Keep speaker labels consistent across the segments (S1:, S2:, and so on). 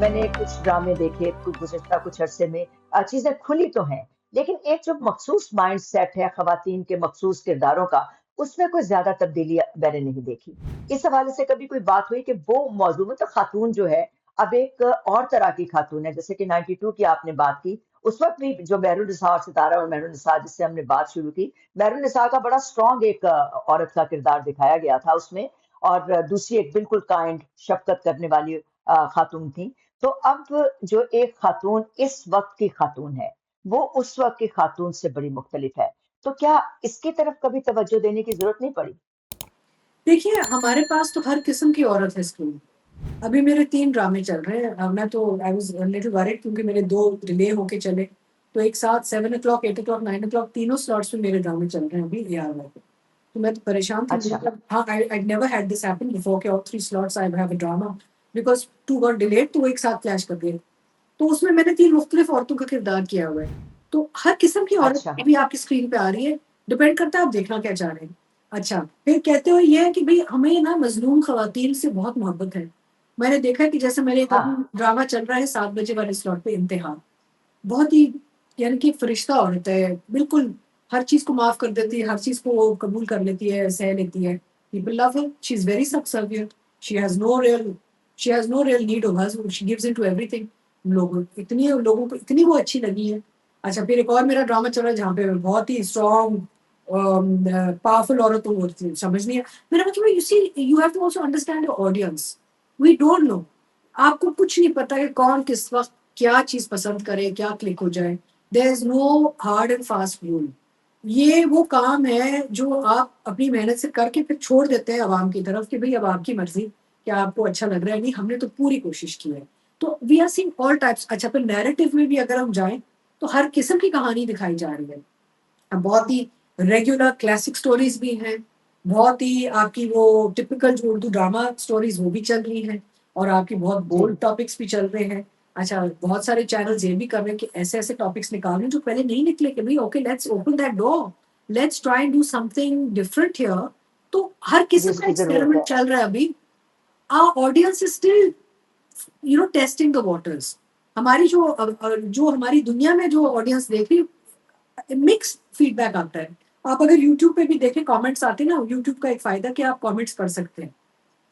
S1: मैंने कुछ ड्रामे देखे गुज़श्ता कुछ अरसे में चीज़ें खुली तो हैं, लेकिन एक जो मख़सूस माइंडसेट है ख़वातीन के मख़सूस किरदारों का, उसमें कोई ज़्यादा तब्दीली मैंने नहीं देखी। इस हवाले से कभी कोई बात हुई कि वो मौज़ू में तो ख़ातून जो है, अब एक और तरह की ख़ातून है, जैसे कि 92 की आपने बात की, उस वक़्त भी जो मेहरुन्निसा और सितारा और मेहरुन्निसा जिससे हमने बात शुरू की, मेहरुन्निसा का बड़ा स्ट्रॉन्ग एक औरत का किरदार दिखाया गया था उसमें और दूसरी एक बिल्कुल काइंड, शफ़क़त करने वाली ख़ातून थी। तो अब जो एक ख़ातून इस वक़्त की ख़ातून है, वो उस वक़्त की ख़ातून से बड़ी मुख़्तलिफ़ है। तो क्या इसकी तरफ कभी तवज्जो देने की ज़रूरत नहीं पड़ी?
S2: देखिए, हमारे पास तो हर किस्म की औरत है स्क्रीन पे। अभी मेरे 3 ड्रामे चल रहे हैं। मैं तो I was a little worried क्योंकि मेरे 2 डिले होके चले। तो एक साथ 7 ओ क्लॉक, 8 ओ क्लॉक, 9 ओ क्लॉक तीनों स्लॉट्स में मेरे ड्रामे चल रहे हैं अभी एआर वाले। तो मैं तो परेशान थी
S1: अच्छा,
S2: मतलब हाँ, I never had this happen before कि all 3 slots I have a drama because 2 got delayed तो वो एक साथ क्लैश कर गए। तो उसमें मैंने 3 मुख्तलिफ औरतों का किरदार किया हुआ है। तो हर किस्म की औरत
S1: अच्छा।
S2: अभी आपकी स्क्रीन पे आ रही है, डिपेंड करता है आप देखना क्या चाह रहे हैं। अच्छा, फिर कहते हुए ये है कि भई हमें ना मज़लूम ख़वातीन से बहुत मोहब्बत है। मैंने देखा है कि जैसे मेरे एक
S1: हाँ,
S2: अभी ड्रामा चल रहा है 7 बजे वाले स्लॉट पे इम्तिहान। बहुत ही यानी कि फ़रिश्ता औरत है, बिल्कुल हर चीज़ को माफ़ कर देती है, हर चीज़ को वो कबूल कर लेती है, सह लेती है। People love her, she is very subservient, she has no real need of us, she gives in to everything. लोगों को इतनी वो अच्छी लगी है। अच्छा फिर एक और मेरा ड्रामा चल रहा है जहाँ पे बहुत ही स्ट्रॉन्ग पावरफुल औरत हो समझ नहीं है। मेरा मतलब है you see you have to also understand your audience. We don't know. आपको कुछ नहीं पता कि कौन किस वक़्त क्या चीज़ पसंद करे, क्या क्लिक हो जाए। There is no hard and fast rule. ये वो काम है जो आप अपनी मेहनत से करके फिर छोड़ देते हैं अवाम की तरफ कि भई अब आपकी मर्ज़ी, क्या आपको अच्छा लग रहा है नहीं, हमने तो पूरी कोशिश की है। तो we are seeing all types अच्छा फिर नैरेटिव में भी अगर हम जाएँ, तो हर किस्म की कहानी दिखाई जा रही है। बहुत ही रेगुलर क्लासिक स्टोरीज़ भी हैं, बहुत ही आपकी वो टिपिकल जो उर्दू ड्रामा स्टोरीज़ वो भी चल रही हैं और आपकी बहुत
S1: जी।
S2: बोल्ड टॉपिक्स भी चल रहे हैं। अच्छा, बहुत सारे चैनल्स ये भी कर रहे हैं कि ऐसे-ऐसे टॉपिक्स निकालें जो पहले नहीं निकले कि भई okay let's open that door, let's try and do something different here. तो हर किस्म का
S1: जिसकी ज़रूरत
S2: एक्सपेरिमेंट
S1: है।
S2: चल रहा है अभी। Our audience is still testing the waters. जो हमारी दुनिया में जो ऑडियंस देख रही मिक्स्ड फीडबैक आता है। आप अगर यूट्यूब पे भी देखें कमेंट्स आते हैं ना, यूट्यूब का एक फ़ायदा कि आप कमेंट्स पढ़ सकते हैं,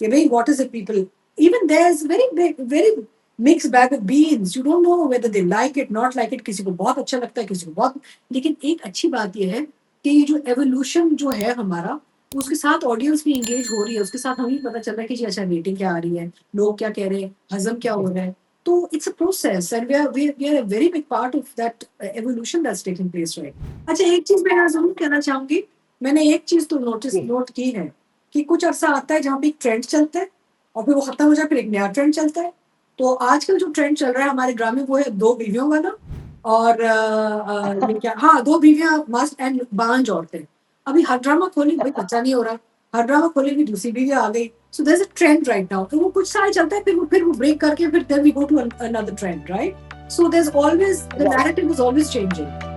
S2: कि भई what is it people even there is very mixed bag of beans, you don't know whether they like it, not like it, किसी को बहुत अच्छा लगता है, किसी को बहुत लेकिन एक अच्छी बात ये है कि ये जो एवोल्यूशन जो है हमारा, उसके साथ ऑडियंस भी एंगेज हो रही है, उसके साथ हमें भी पता चल रहा है कि जी अच्छा रेटिंग क्या आ रही है, लोग क्या कह रहे हैं, हज़म क्या हो
S1: जी,
S2: रहा है। तो it's a process and we are a very big part of that evolution that's taking place right. अच्छा एक चीज़ मैं यहाँ ज़रूर कहना चाहूँगी, मैंने एक चीज़ तो
S1: जी।
S2: नोट की है कि कुछ अरसा आता है जहाँ पे एक ट्रेंड चलता है और फिर वो खत्म हो जाए फिर एक नया ट्रेंड चलता है। तो आजकल जो ट्रेंड चल रहा है हमारे ड्रामे में वो है 2 बीवियों वाला और ये क्या हाँ, 2 बीवियाँ मस्त एंड बांझ औरतें। अभी हर ड्रामा खोली भाई बच्चा नहीं हो रहा, हर ड्रामा खोलेंगे दूसरी बीवी आ गई। So there is a trend right now तो वो कुछ साल चलता है फिर वो ब्रेक करके फिर then we go to another trend right? So there is always the
S1: right.
S2: Narrative is always changing.